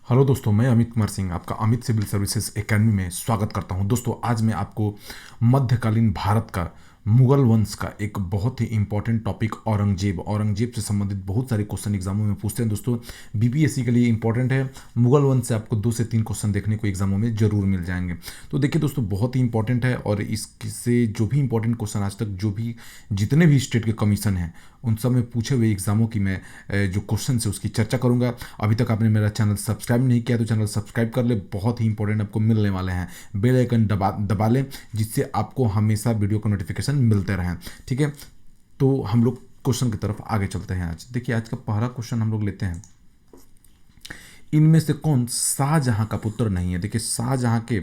Hello दोस्तों, मैं अमित कुमार सिंह आपका अमित सिविल सर्विसेज एकेडमी में स्वागत करता हूं। दोस्तों, आज मैं आपको मध्यकालीन भारत का मुगल वंश का एक बहुत ही इंपॉर्टेंट टॉपिक औरंगजेब से संबंधित बहुत सारे क्वेश्चन एग्जामों में पूछते हैं। दोस्तों, बीपीएससी के लिए इंपॉर्टेंट है। मुगल वंश से आपको 2 से 3 क्वेश्चन देखने को एग्जामों में जरूर मिल जाएंगे। तो देखिए दोस्तों, बहुत ही इंपॉर्टेंट है और इससे जो भी इंपॉर्टेंट क्वेश्चन आज तक जो भी जितने भी स्टेट के कमीशन हैं उन सब में पूछे हुए एग्जामों की मैं जो क्वेश्चन है उसकी चर्चा करूंगा। अभी तक आपने मेरा चैनल सब्सक्राइब नहीं किया तो चैनल सब्सक्राइब कर ले, बहुत ही इंपॉर्टेंट आपको मिलने वाले हैं। बेल आइकन दबा लें जिससे आपको हमेशा वीडियो का नोटिफिकेशन मिलते रहें। ठीक है, तो हम लोग क्वेश्चन की तरफ आगे चलते हैं। आज देखिए, आज का पहला क्वेश्चन हम लोग लेते हैं, इनमें से कौन शाहजहां का पुत्र नहीं है। देखिए, शाहजहां के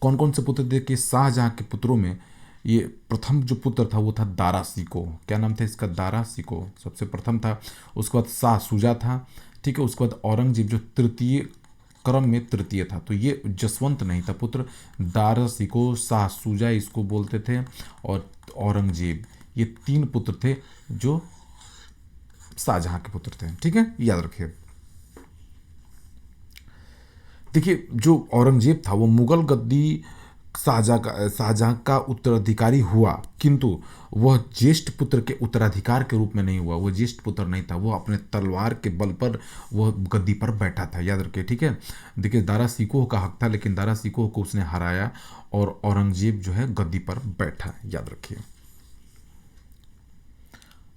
कौन कौन से पुत्र, देखिए शाहजहां के पुत्रों में ये प्रथम जो पुत्र था वो था दारा सिको। क्या नाम था इसका? दारा सिको सबसे प्रथम था। उसके बाद शाह शुजा था। ठीक है, उसके बाद औरंगजेब जो तृतीय क्रम में तृतीय था। तो ये जसवंत नहीं था पुत्र। दारा सिको, शाह शुजा इसको बोलते थे, और औरंगजेब, ये 3 पुत्र थे जो शाहजहां के पुत्र थे। ठीक है, याद रखिए। देखिए, जो औरंगजेब था वो मुगल गद्दी शाहजहां का उत्तराधिकारी हुआ, किंतु वह ज्येष्ठ पुत्र के उत्तराधिकार के रूप में नहीं हुआ। वह ज्येष्ठ पुत्र नहीं था, वो अपने तलवार के बल पर वह गद्दी पर बैठा था। याद रखिए। ठीक है, देखिए दारा सिकोह का हक था लेकिन दारा सिकोह को उसने हराया और औरंगजेब जो है गद्दी पर बैठा। याद रखिए।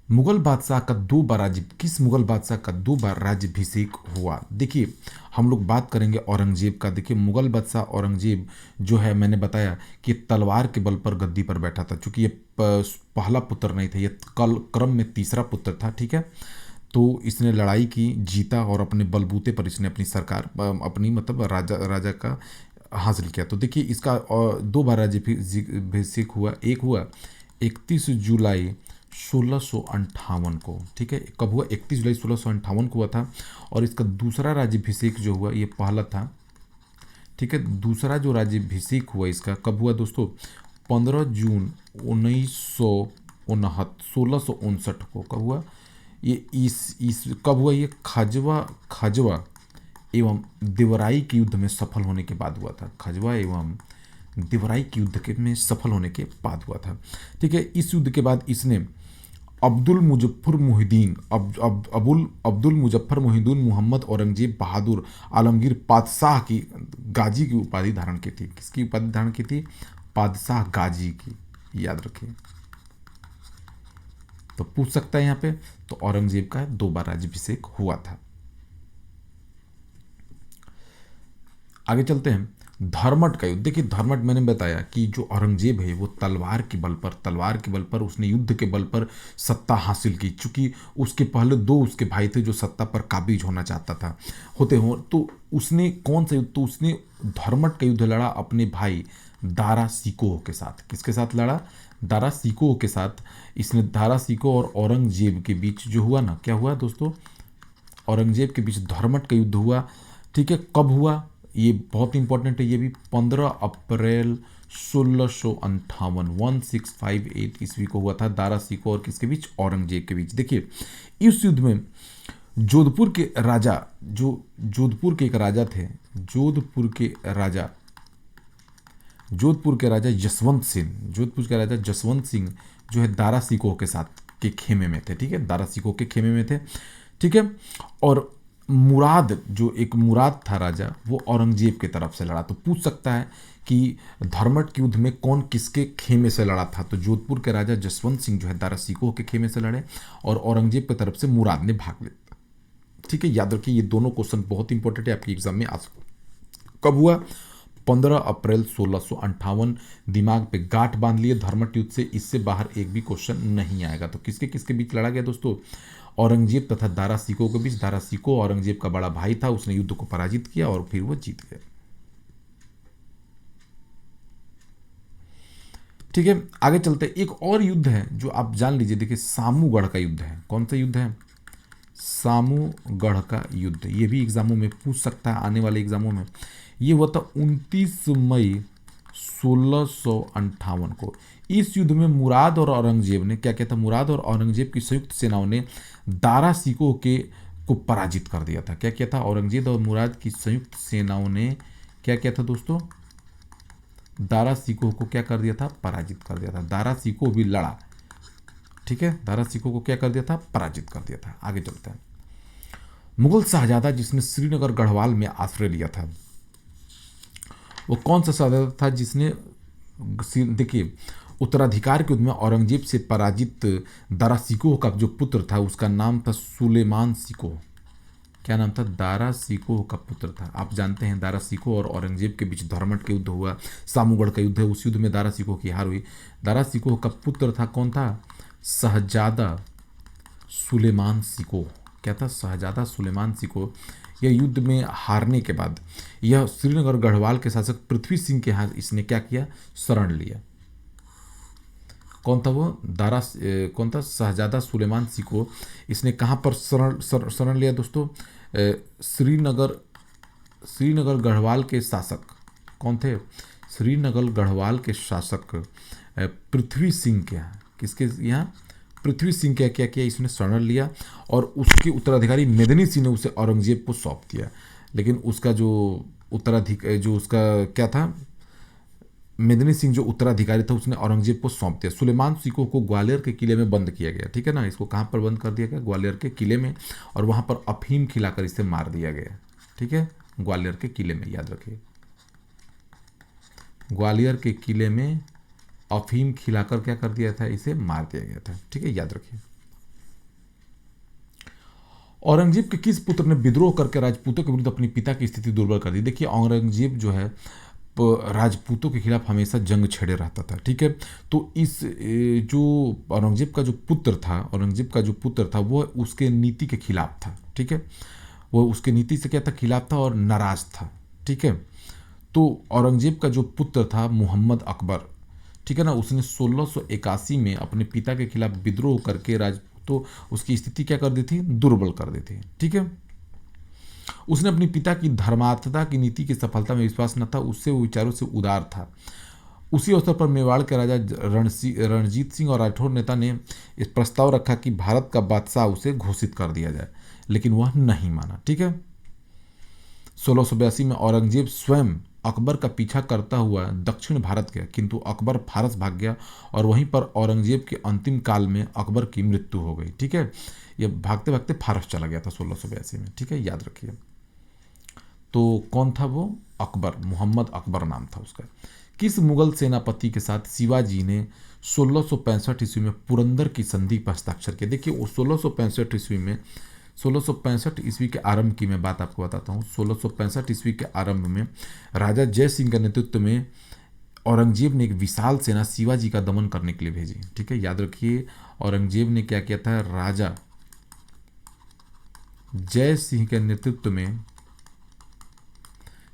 मुगल बादशाह का 2 बार राज्य, किस मुगल बादशाह का 2 बार राज्याभिषेक हुआ? देखिए, हम लोग बात करेंगे औरंगजेब का। देखिए, मुगल बादशाह औरंगजेब जो है, मैंने बताया कि तलवार के बल पर गद्दी पर बैठा था। चूंकि ये पहला पुत्र नहीं था, ये कल क्रम में तीसरा पुत्र था। ठीक है, तो इसने लड़ाई की, जीता और अपने बलबूते पर इसने अपनी सरकार, अपनी मतलब राजा का हासिल किया। तो देखिए, इसका 2 बार राज्याभिषेक हुआ। एक हुआ 31 जुलाई 1658 को। ठीक है, कब हुआ? 31 जुलाई 1658 को हुआ था। और इसका दूसरा राज्याभिषेक जो हुआ, ये पहला था। ठीक है, दूसरा जो राज्याभिषेक हुआ इसका कब हुआ दोस्तों? 15 जून 1659 को। कब हुआ ये? इस कब हुआ ये? खजवा एवं देवराई के युद्ध में सफल होने के बाद हुआ था। खजवा एवं देवराई के युद्ध के में सफल होने के बाद हुआ था। ठीक है, इस युद्ध के बाद इसने अब्दुल मुजफ्फर मोहिद्दीन अब्दुल मुजफ्फर मोहिद्दीन मोहम्मद औरंगजेब बहादुर आलमगीर पातशाह की गाजी की उपाधि धारण की थी। किसकी उपाधि धारण की थी? पातशाह गाजी की। याद रखिए, तो पूछ सकता है यहाँ पे। तो औरंगजेब का 2 बार राज्याभिषेक हुआ था। आगे चलते हैं। धर्मट का युद्ध। देखिए, धर्मट मैंने बताया कि जो औरंगजेब है वो तलवार के बल पर उसने युद्ध के बल पर सत्ता हासिल की। चूंकि उसके पहले 2 उसके भाई थे जो सत्ता पर काबिज होना चाहता था होते हो, तो उसने कौन सा युद्ध? तो उसने धर्मट का युद्ध लड़ा अपने भाई दारा सिकोह के साथ। किसके साथ लड़ा? दारा सिकोह के साथ। इसने दारा सिकोह और औरंगजेब के बीच जो हुआ ना, क्या हुआ दोस्तों? औरंगजेब के बीच धर्मट का युद्ध हुआ। ठीक है, कब हुआ? ये बहुत इंपॉर्टेंट है। ये भी 15 अप्रैल 1658 1658 ईस्वी को हुआ था। दारा सिकोह और किसके बीच? औरंगजेब के बीच। देखिए, इस युद्ध में जोधपुर के राजा, जो जोधपुर के एक राजा थे, जोधपुर के राजा जसवंत सिंह जो है दारा सिकोह के साथ के खेमे में थे। ठीक है, दारा सिकोह के खेमे में थे। ठीक है, और मुराद था राजा, वो औरंगजेब की तरफ से लड़ा। तो पूछ सकता है कि धर्मट के युद्ध में कौन किसके खेमे से लड़ा था? तो जोधपुर के राजा जसवंत सिंह जो है दारा सिकोह के खेमे से लड़े और औरंगजेब की तरफ से मुराद ने भाग लिया। ठीक है, याद रखिए, ये दोनों क्वेश्चन बहुत इंपॉर्टेंट है, आपके एग्जाम में आ सकते। कब हुआ? 15 अप्रैल 1658। दिमाग पे गांठ बांध लिए धर्मट युद्ध से, इससे बाहर एक भी क्वेश्चन नहीं आएगा। तो किसके किसके बीच लड़ा गया दोस्तों? औरंगजेब तथा दारा सिकोह के बीच। दारा सिकोह औरंगजेब का बड़ा भाई था, उसने युद्ध को पराजित किया और फिर वो जीत गए। ठीक है, आगे चलते। एक और युद्ध है जो आप जान लीजिए। देखिए, सामूगढ़ का युद्ध है। कौन सा युद्ध है? सामूगढ़ का युद्ध। ये भी एग्जामों में पूछ सकता है, आने वाले एग्जामों में। ये हुआ था 29 मई 1658 को। इस युद्ध में मुराद और औरंगजेब ने क्या किया था? मुराद और औरंगजेब की संयुक्त सेनाओं ने दारा सिकोह के को पराजित कर दिया था। क्या किया था? औरंगजेब और मुराद की संयुक्त सेनाओं ने क्या किया था दोस्तों? दारा शिकोह को क्या कर दिया था? पराजित कर दिया था। दारा शिकोह भी लड़ा, ठीक है, दारा शिकोह को क्या कर दिया था? पराजित कर दिया था। आगे चलते हैं। मुगल शाहजादा जिसने श्रीनगर गढ़वाल में आश्रय लिया था, वो कौन सा शाहजादा था जिसने, देखिए, उत्तराधिकार के युद्ध में औरंगजेब से पराजित दारा शिकोह का जो पुत्र था उसका नाम था सुलेमान शिकोह। क्या नाम था? दारा शिकोह का पुत्र था। आप जानते हैं दारा शिकोह और औरंगजेब के बीच धर्मट का युद्ध हुआ, सामूगढ़ का युद्ध है, उस युद्ध में दारा शिकोह की हार हुई। दारा शिकोह का पुत्र था कौन था? शहजादा सुलेमान शिकोह। क्या था? शहजादा सुलेमान शिकोह। यह युद्ध में हारने के बाद यह श्रीनगर गढ़वाल के शासक पृथ्वी सिंह के यहाँ इसने क्या किया? शरण लिया। कौन था वो? कौन था? शहजादा सुलेमान शिकोह। इसने कहाँ पर शरण लिया दोस्तों? श्रीनगर गढ़वाल के शासक कौन थे? श्रीनगर गढ़वाल के शासक पृथ्वी सिंह के यहाँ। किसके यहाँ? पृथ्वी सिंह क्या क्या किया? इसने शरण लिया और उसके उत्तराधिकारी मेदिनी सिंह ने उसे औरंगजेब को सौंप दिया। लेकिन उसका जो जो उसका क्या था, मेदिनी सिंह जो उत्तराधिकारी था उसने औरंगजेब को सौंप दिया। सुलेमान शिकोह को ग्वालियर के किले में बंद किया गया, ठीक है ना। इसको कहाँ पर बंद कर दिया गया? ग्वालियर के किले में, और वहाँ पर अफीम खिलाकर इसे मार दिया गया, ठीक है, ग्वालियर के किले में, याद रखिए। ग्वालियर के किले में अफीम खिलाकर क्या कर दिया था? इसे मार दिया गया था, ठीक है, याद रखिए। औरंगजेब के किस पुत्र ने विद्रोह करके राजपूतों के विरुद्ध अपनी पिता की स्थिति दुर्बल कर दी? देखिए, औरंगजेब जो है राजपूतों के खिलाफ हमेशा जंग छेड़े रहता था, ठीक है। तो इस जो औरंगजेब का जो पुत्र था वो उसके नीति के खिलाफ था, ठीक है। वो उसके नीति से क्या था? खिलाफ था और नाराज था, ठीक है। तो औरंगजेब का जो पुत्र था मोहम्मद अकबर, ठीक है ना, उसने 1681 में अपने पिता के खिलाफ विद्रोह करके राजपूतों उसकी स्थिति क्या कर दी थी? दुर्बल कर दी थी, ठीक है। उसने अपनी पिता की धर्मार्थता की नीति की सफलता में विश्वास न था, उससे वो विचारों से उदार था। उसी अवसर पर मेवाड़ के राजा रणजीत सिंह और राठौर नेता ने इस प्रस्ताव रखा कि भारत का बादशाह उसे घोषित कर दिया जाए, लेकिन वह नहीं माना, ठीक है। 1682 में औरंगजेब स्वयं अकबर का पीछा करता हुआ दक्षिण भारत गया, किंतु अकबर फारस भाग गया और वहीं पर औरंगजेब के अंतिम काल में अकबर की मृत्यु हो गई, ठीक है। यह भागते भागते फारस चला गया था 1682 में, ठीक है, याद रखिए। तो कौन था वो? अकबर, मोहम्मद अकबर नाम था उसका। किस मुगल सेनापति के साथ शिवाजी ने 1665 ईस्वी में पुरंदर की संधि पर हस्ताक्षर किया? देखिए, वो 1665 ईस्वी में 1665 ईस्वी के आरंभ की मैं बात आपको बताता हूँ। 1665 ईस्वी के आरंभ में राजा जय सिंह के नेतृत्व में औरंगजेब ने एक विशाल सेना शिवाजी का दमन करने के लिए भेजी, ठीक है, याद रखिए। औरंगजेब ने क्या किया था? राजा जय सिंह के नेतृत्व में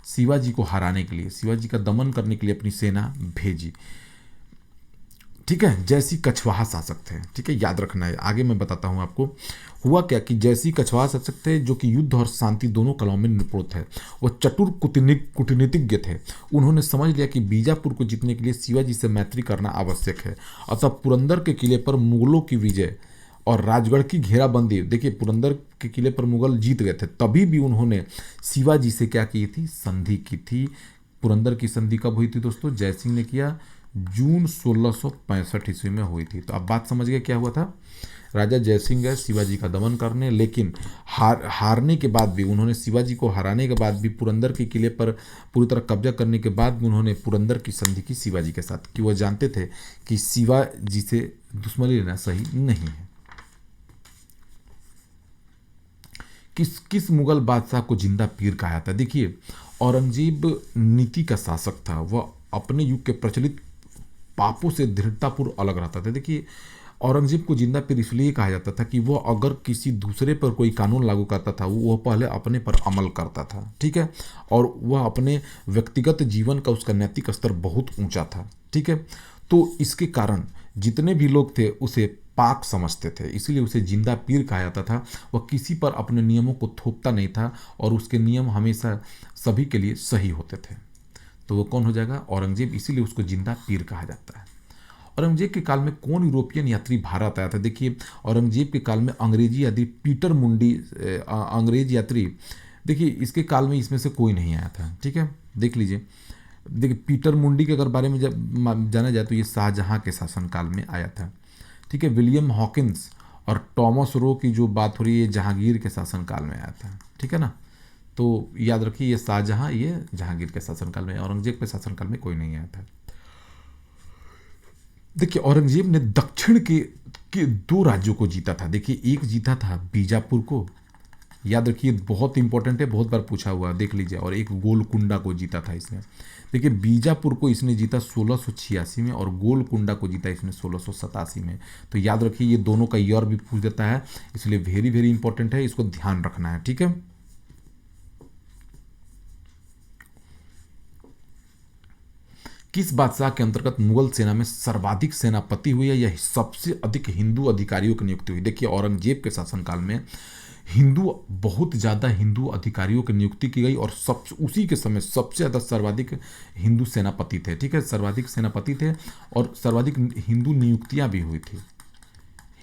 शिवाजी को हराने के लिए, शिवाजी का दमन करने के लिए अपनी सेना भेजी, ठीक है। जयसी कछवाहा शासक थे, ठीक है, याद रखना है। आगे मैं बताता हूं आपको। हुआ क्या कि जयसी कछवाहा शासक थे जो कि युद्ध और शांति दोनों कलाओं में निपुण थे। वह चतुर कूटनीतिज्ञ थे। उन्होंने समझ लिया कि बीजापुर को जीतने के लिए शिवाजी से मैत्री करना आवश्यक है। अतः पुरंदर के किले पर मुगलों की विजय और राजगढ़ की घेराबंदी, देखिए पुरंदर के किले पर मुगल जीत गए थे, तभी भी उन्होंने शिवाजी से क्या की थी? संधि की थी। पुरंदर की संधि कब हुई थी दोस्तों? जयसिंह ने किया, जून 1665 ईस्वी में हुई थी। तो आप बात समझ गए क्या हुआ था? राजा जयसिंह गए शिवाजी का दमन करने, लेकिन हारने के बाद भी उन्होंने, शिवाजी को हराने के बाद भी पुरंदर के किले पर पूरी तरह कब्जा करने के बाद भी उन्होंने पुरंदर की संधि की शिवाजी के साथ, कि वह जानते थे कि शिवाजी से दुश्मनी लेना सही नहीं है। किस मुगल बादशाह को जिंदा पीर कहा था? देखिए, औरंगजेब नीति का शासक था। वह अपने युग के प्रचलित पापों से दृढ़तापूर्वक अलग रहता था। देखिए, औरंगजेब को जिंदा पीर इसलिए कहा जाता था कि वह अगर किसी दूसरे पर कोई कानून लागू करता था वह पहले अपने पर अमल करता था, ठीक है, और वह अपने व्यक्तिगत जीवन का उसका नैतिक स्तर बहुत ऊंचा था, ठीक है। तो इसके कारण जितने भी लोग थे उसे पाक समझते थे, इसीलिए उसे जिंदा पीर कहा जाता था। वह किसी पर अपने नियमों को थोपता नहीं था और उसके नियम हमेशा सभी के लिए सही होते थे। तो वो कौन हो जाएगा? औरंगजेब, इसीलिए उसको जिंदा पीर कहा जाता है। औरंगजेब के काल में कौन यूरोपियन यात्री भारत आया था? देखिए, औरंगजेब के काल में अंग्रेजी यात्री पीटर मुंडी अंग्रेज यात्री, देखिए इसके काल में इसमें से कोई नहीं आया था। ठीक है, देख लीजिए। देखिए, पीटर मुंडी के अगर बारे में जब जाना जाए तो ये शाहजहां के शासनकाल में आया था। ठीक है, विलियम हॉकिंस और टॉमस रो की जो बात हो रही है, जहांगीर के शासनकाल में आया था। ठीक है ना, तो याद रखिए ये शाहजहां, ये जहांगीर के शासनकाल में, औरंगजेब के शासनकाल में कोई नहीं आया था। देखिए, औरंगजेब ने दक्षिण के दो राज्यों को जीता था। देखिए, एक जीता था बीजापुर को, याद रखिए बहुत इंपॉर्टेंट है, बहुत बार पूछा हुआ, देख लीजिए, और एक गोलकुंडा को जीता था इसने। देखिए, बीजापुर को इसने जीता 1686 में और गोलकुंडा को जीता इसने 1687 में। तो याद रखिए ये दोनों का ईयर भी पूछ देता है, इसलिए वेरी वेरी इंपॉर्टेंट है, इसको ध्यान रखना है। ठीक है, किस बादशाह के अंतर्गत मुगल सेना में सर्वाधिक सेनापति हुए या सबसे अधिक हिंदू अधिकारियों की नियुक्ति हुई? देखिए, औरंगजेब के शासनकाल में बहुत ज़्यादा हिंदू अधिकारियों की नियुक्ति की गई और सब उसी के समय सबसे ज़्यादा सर्वाधिक हिंदू सेनापति थे। ठीक है, सर्वाधिक सेनापति थे और सर्वाधिक हिंदू नियुक्तियां भी हुई थी।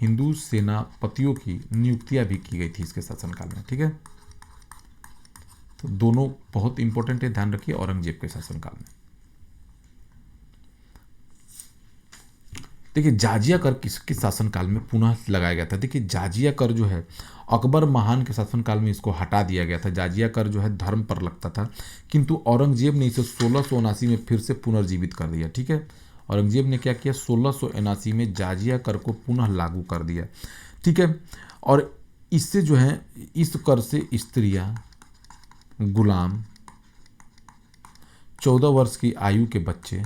हिंदू सेनापतियों की नियुक्तियां भी की गई थी इसके शासनकाल में। ठीक है, तो दोनों बहुत इंपॉर्टेंट है, ध्यान रखिए औरंगजेब के शासनकाल में। देखिए, जाजिया कर किसके शासनकाल में पुनः लगाया गया था? देखिए, जाजिया कर जो है अकबर महान के शासनकाल में इसको हटा दिया गया था। जाजिया कर जो है धर्म पर लगता था, किंतु औरंगजेब ने इसे 1679 में फिर से पुनर्जीवित कर दिया। ठीक है, औरंगजेब ने क्या किया, 1679 में जाजिया कर को पुनः लागू कर दिया। ठीक है, और इससे जो है इस कर से स्त्रियां, गुलाम, 14 वर्ष की आयु के बच्चे,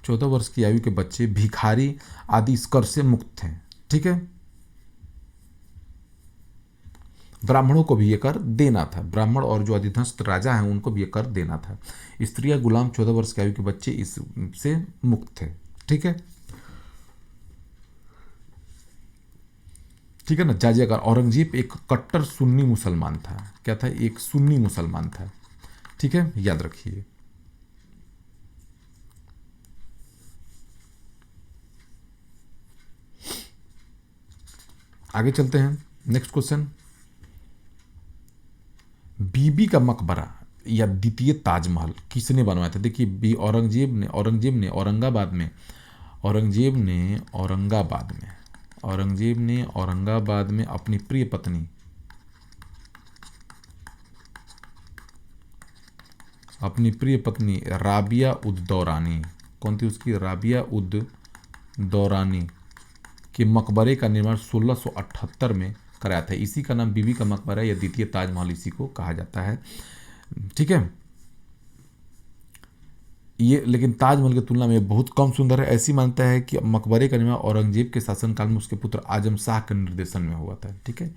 14 वर्ष की आयु के बच्चे, भिखारी आदि इस कर से मुक्त थे। ठीक है, ब्राह्मणों को भी ये कर देना था, ब्राह्मण और जो अधिधस्त राजा हैं उनको भी ये कर देना था। स्त्रियां, गुलाम, 14 वर्ष की आयु के बच्चे इससे मुक्त थे। ठीक है, ठीक है ना। जाजिया कर, औरंगजेब एक कट्टर सुन्नी मुसलमान था। क्या था? एक सुन्नी मुसलमान था। ठीक है, याद रखिए। आगे चलते हैं, नेक्स्ट क्वेश्चन। बीबी का मकबरा या द्वितीय ताजमहल किसने बनवाया था? देखिए, औरंगजेब ने औरंगाबाद में अपनी प्रिय पत्नी राबिया उद दौरानी, कौन थी उसकी? राबिया उद दौरानी के मकबरे का निर्माण 1678 में कराया था। इसी का नाम बीबी का मकबरा या द्वितीय ताजमहल इसी को कहा जाता है। ठीक है, ये लेकिन ताजमहल की तुलना में बहुत कम सुंदर है। ऐसी मानता है कि मकबरे का निर्माण औरंगजेब के शासनकाल में उसके पुत्र आजम शाह के निर्देशन में हुआ था। ठीक है,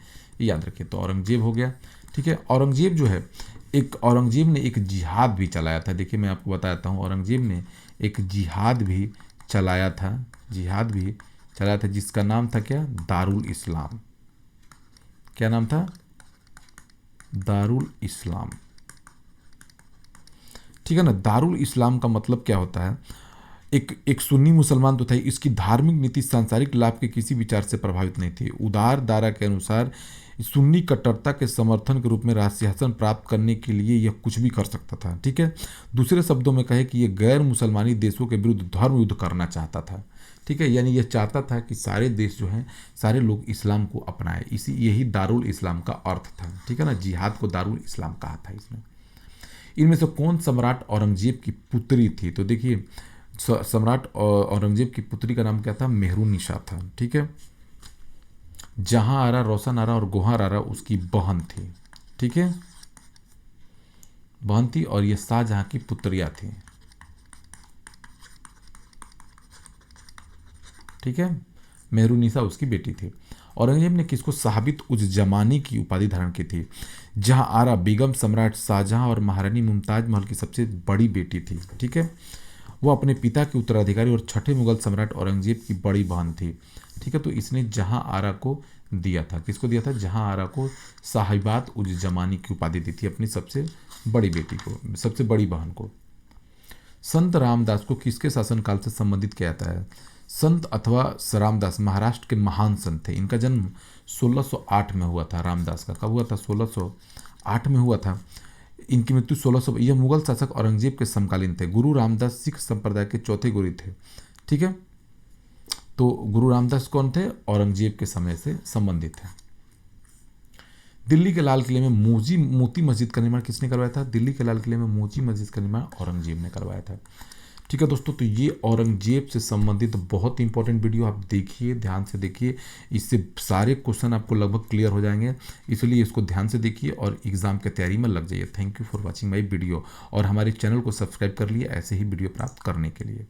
ये याद रखिए। तो औरंगजेब हो गया। ठीक है, औरंगजेब ने एक जिहाद भी चलाया था। देखिए, मैं आपको बताता हूँ, औरंगजेब ने एक जिहाद भी चलाया था, जिसका नाम था क्या? दारुल इस्लाम। क्या नाम था? दारुल इस्लाम। ठीक है ना। दारुल इस्लाम का मतलब क्या होता है? एक सुन्नी मुसलमान तो था, इसकी धार्मिक नीति सांसारिक लाभ के किसी विचार से प्रभावित नहीं थी। उदार दारा के अनुसार सुन्नी कट्टरता के समर्थन के रूप में राजसिंहासन प्राप्त करने के लिए यह कुछ भी कर सकता था। ठीक है, दूसरे शब्दों में कहे कि यह गैर मुसलमानी देशों के विरुद्ध धर्म युद्ध करना चाहता था। ठीक है, यानी यह चाहता था कि सारे देश जो हैं, सारे लोग इस्लाम को अपनाएं। यही दारुल इस्लाम का अर्थ था। ठीक है ना, जिहाद को दारुल इस्लाम कहा था इसमें। इनमें से कौन सम्राट औरंगजेब की पुत्री थी? तो देखिए, सम्राट औरंगजेब की पुत्री का नाम क्या था? मेहरुनिसा था। ठीक है, जहां आरा, रोशन आरा और गोहर आरा उसकी बहन थी। ठीक है, बहन थी और ये शाहजहां की पुत्रियां थी। ठीक है, मेहरुनिसा उसकी बेटी थी। औरंगजेब ने किसको साबित उज जमानी की उपाधि धारण की थी? जहां आरा बेगम सम्राट शाहजहां और महारानी मुमताज महल की सबसे बड़ी बेटी थी। ठीक है, वो अपने पिता के उत्तराधिकारी और छठे मुगल सम्राट औरंगजेब की बड़ी बहन थी। ठीक है, तो इसने जहां आरा को दिया था, किसको दिया था? जहां आरा को साहिबात उज जमानी की उपाधि दी थी अपनी सबसे बड़ी बेटी को, सबसे बड़ी बहन को। संत रामदास को किसके शासनकाल से संबंधित किया जाता है? संत अथवा रामदास महाराष्ट्र के महान संत थे। इनका जन्म 1608 में हुआ था। रामदास का कब हुआ था? 1608 में हुआ था। इनकी मृत्यु 1600। यह मुगल शासक औरंगजेब के समकालीन थे। गुरु रामदास सिख संप्रदाय के चौथे गुरु थे। ठीक है, तो गुरु रामदास कौन थे? औरंगजेब के समय से संबंधित है। दिल्ली के लाल किले में मोती मस्जिद का निर्माण किसने करवाया था? दिल्ली के लाल किले में मोती मस्जिद का निर्माण औरंगजेब ने करवाया था। ठीक है दोस्तों, तो ये औरंगजेब से संबंधित बहुत इंपॉर्टेंट वीडियो आप देखिए, ध्यान से देखिए। इससे सारे क्वेश्चन आपको लगभग क्लियर हो जाएंगे, इसलिए इसको ध्यान से देखिए और एग्जाम की तैयारी में लग जाइए। Thank you for watching my video, और हमारे चैनल को सब्सक्राइब कर लिए ऐसे ही वीडियो प्राप्त करने के लिए।